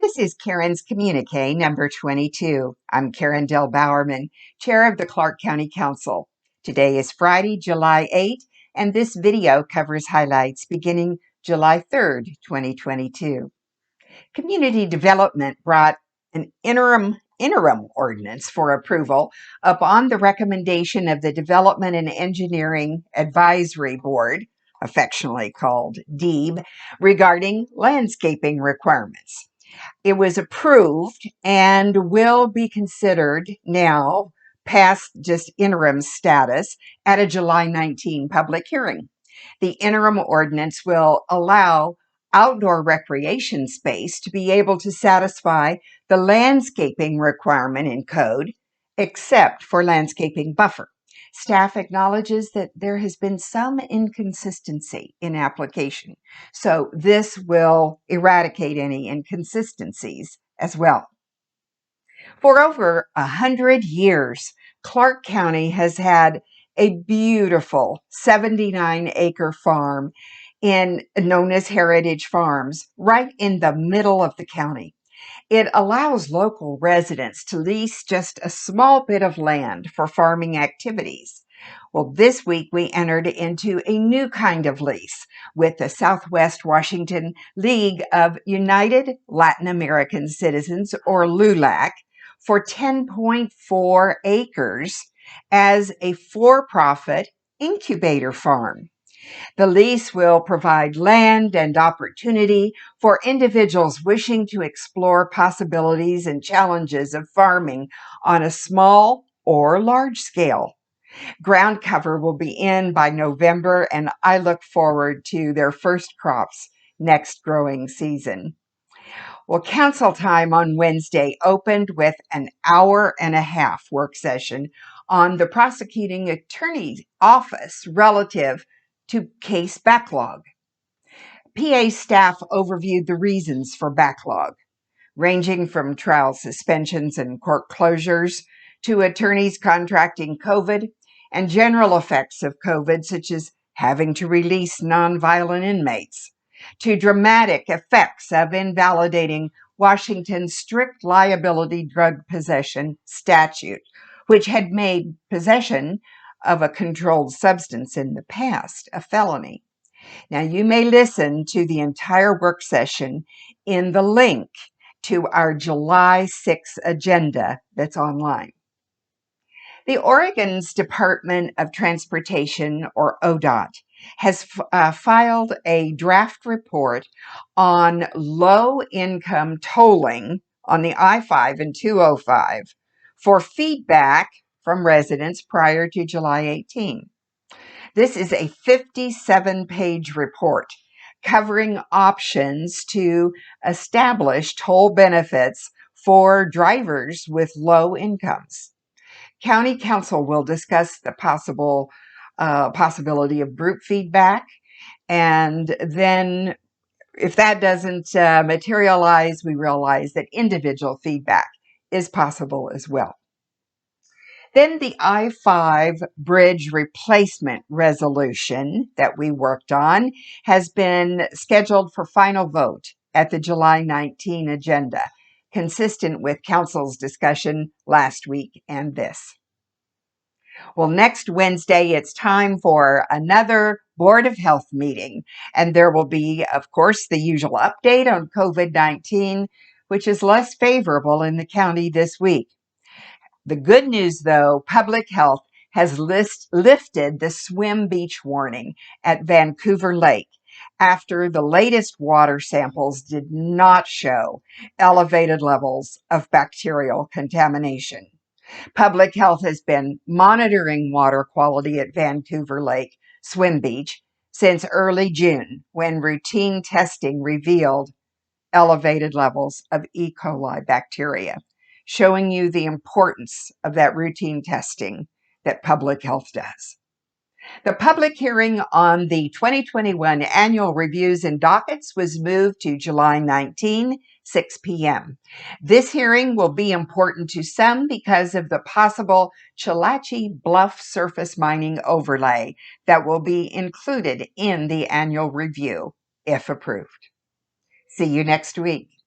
This is Karen's Communique number 22. I'm Karen Del Bowerman, Chair of the Clark County Council. Today is Friday, July 8th, and this video covers highlights beginning July 3rd, 2022. Community Development brought an interim ordinance for approval upon the recommendation of the Development and Engineering Advisory Board, affectionately called DEEB, regarding landscaping requirements. It was approved and will be considered now past just interim status at a July 19 public hearing. The interim ordinance will allow outdoor recreation space to be able to satisfy the landscaping requirement in code, except for landscaping buffer. Staff acknowledges that there has been some inconsistency in application, so this will eradicate any inconsistencies as well. For over 100 years, Clark County has had a beautiful 79-acre farm known as Heritage Farms right in the middle of the county. It allows local residents to lease just a small bit of land for farming activities. Well, this week we entered into a new kind of lease with the Southwest Washington League of United Latin American Citizens, or LULAC, for 10.4 acres as a for-profit incubator farm. The lease will provide land and opportunity for individuals wishing to explore possibilities and challenges of farming on a small or large scale. Ground cover will be in by November, and I look forward to their first crops next growing season. Well, council time on Wednesday opened with an hour-and-a-half work session on the prosecuting attorney's office relative to case backlog. PA staff overviewed the reasons for backlog, ranging from trial suspensions and court closures to attorneys contracting COVID and general effects of COVID, such as having to release nonviolent inmates, to dramatic effects of invalidating Washington's strict liability drug possession statute, which had made possession of a controlled substance in the past a felony. Now, you may listen to the entire work session in the link to our July 6th agenda that's online. The Oregon's Department of Transportation, or ODOT, has filed a draft report on low-income tolling on the I-5 and 205 for feedback from residents prior to July 18. This is a 57-page report covering options to establish toll benefits for drivers with low incomes. County Council will discuss the possibility of group feedback, and then if that doesn't materialize, we realize that individual feedback is possible as well. Then the I-5 bridge replacement resolution that we worked on has been scheduled for final vote at the July 19 agenda, consistent with Council's discussion last week and this. Well, next Wednesday, it's time for another Board of Health meeting, and there will be, of course, the usual update on COVID-19, which is less favorable in the county this week. The good news, though, public health has lifted the swim beach warning at Vancouver Lake after the latest water samples did not show elevated levels of bacterial contamination. Public health has been monitoring water quality at Vancouver Lake Swim Beach since early June, when routine testing revealed elevated levels of E. coli bacteria, showing you the importance of that routine testing that public health does. The public hearing on the 2021 annual reviews and dockets was moved to July 19, 6 p.m. This hearing will be important to some because of the possible Chalachi Bluff surface mining overlay that will be included in the annual review, if approved. See you next week.